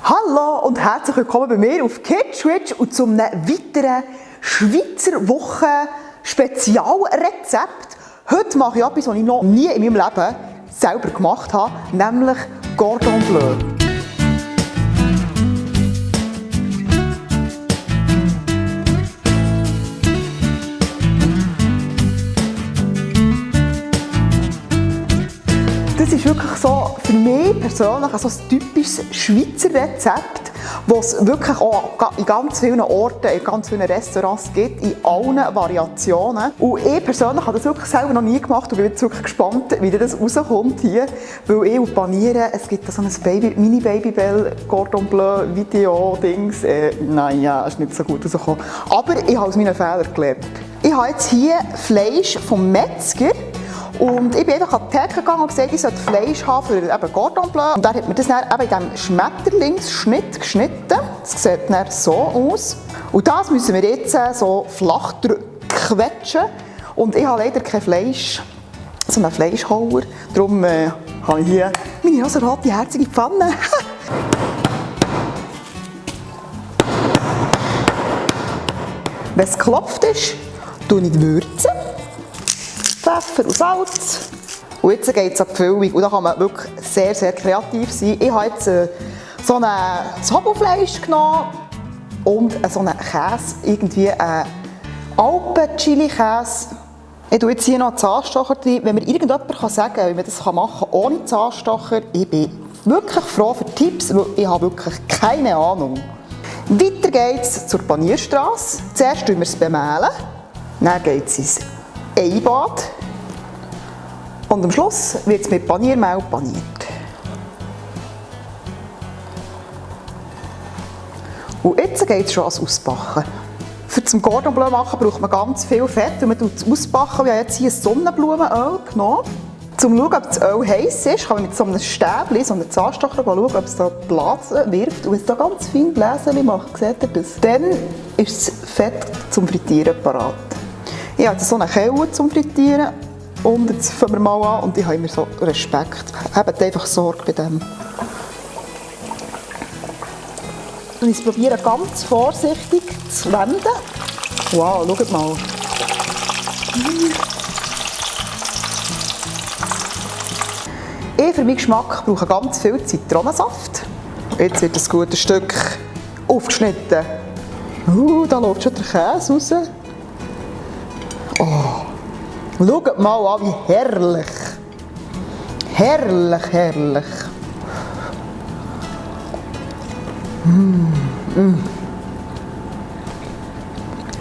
Hallo und herzlich willkommen bei mir auf KidSwitch und zu einem weiteren Schweizer Wochen-Spezialrezept. Heute mache ich etwas, was ich noch nie in meinem Leben selber gemacht habe, nämlich Cordon Bleu. Das ist wirklich so für mich persönlich so ein typisches Schweizer Rezept, das es wirklich auch in ganz vielen Orten, in ganz vielen Restaurants gibt, in allen Variationen. Und ich persönlich habe das wirklich selber noch nie gemacht und bin jetzt wirklich gespannt, wie das rauskommt hier. Weil ich und Panieren, es gibt da so ein Mini-Babybell Cordon Bleu Video-Dings. Naja, ist nicht so gut rausgekommen. Aber ich habe aus meinen Fehlern gelernt. Ich habe jetzt hier Fleisch vom Metzger. Und ich bin einfach an die Theke gegangen und gesagt, ich sollte Fleisch haben für eben Cordon Bleu. Und dann hat mir das dann eben in diesem Schmetterlingsschnitt geschnitten. Das sieht dann so aus. Und das müssen wir jetzt so flach quetschen. Und ich habe leider kein Fleisch, so einen Fleischhauer. Darum habe ich hier meine rosarote, herzige Pfanne. Wenn es geklopft ist, tue ich die Würze. Pfeffer und Salz. Und jetzt geht es an die Füllung. Und da kann man wirklich sehr, sehr kreativ sein. Ich habe jetzt so ein Hobelfleisch genommen und so einen Käse, irgendwie einen Alpen-Chili-Käse. Ich tue jetzt hier noch einen Zahnstocher drin. Wenn mir irgendjemand sagen kann, wie man das machen kann ohne Zahnstocher, ich bin wirklich froh für Tipps, weil ich habe wirklich keine Ahnung. Weiter geht es zur Panierstrasse. Zuerst tun wir es bemehlen, dann geht es ins Eibad und am Schluss wird es mit Paniermehl paniert. Und jetzt geht es schon ans Ausbacken. Für zum Cordon Bleu machen braucht man ganz viel Fett und man tut es ausbacken. Wir haben jetzt hier Sonnenblumenöl genommen. Um zu schauen, ob das Öl heiß ist, kann man mit so einem Stäbchen, so einem Zahnstocher schauen, ob es da Blasen wirft. Und wenn es da ganz fein Bläschen macht, seht ihr das? Dann ist das Fett zum Frittieren parat. Ich habe so eine Kelle zum Frittieren und jetzt fangen wir mal an und ich habe immer so Respekt. Habt einfach Sorge bei dem. Und ich probiere ganz vorsichtig zu wenden. Wow, schaut mal. Ich für meinen Geschmack brauche ganz viel Zitronensaft. Jetzt wird ein gutes Stück aufgeschnitten. Da läuft schon der Käse raus. Oh, schaut mal an, wie herrlich. Herrlich, herrlich.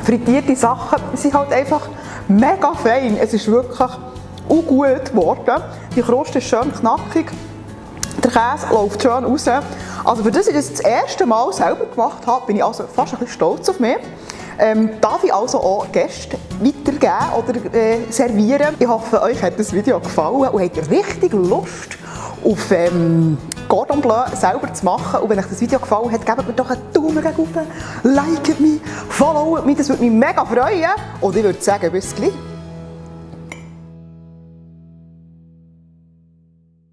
Frittierte Sachen sind halt einfach mega fein. Es ist wirklich auch gut geworden. Die Kruste ist schön knackig. Der Käse läuft schön raus. Also für das ich das erste Mal selber gemacht habe, bin ich also fast ein bisschen stolz auf mich. Darf ich also auch Gäste weitergeben oder servieren. Ich hoffe, euch hat das Video gefallen und habt richtig Lust auf Cordon Bleu selber zu machen. Und wenn euch das Video gefallen hat, gebt mir doch einen Daumen nach oben, liket mich, followt mich, das würde mich mega freuen. Und ich würde sagen, bis gleich.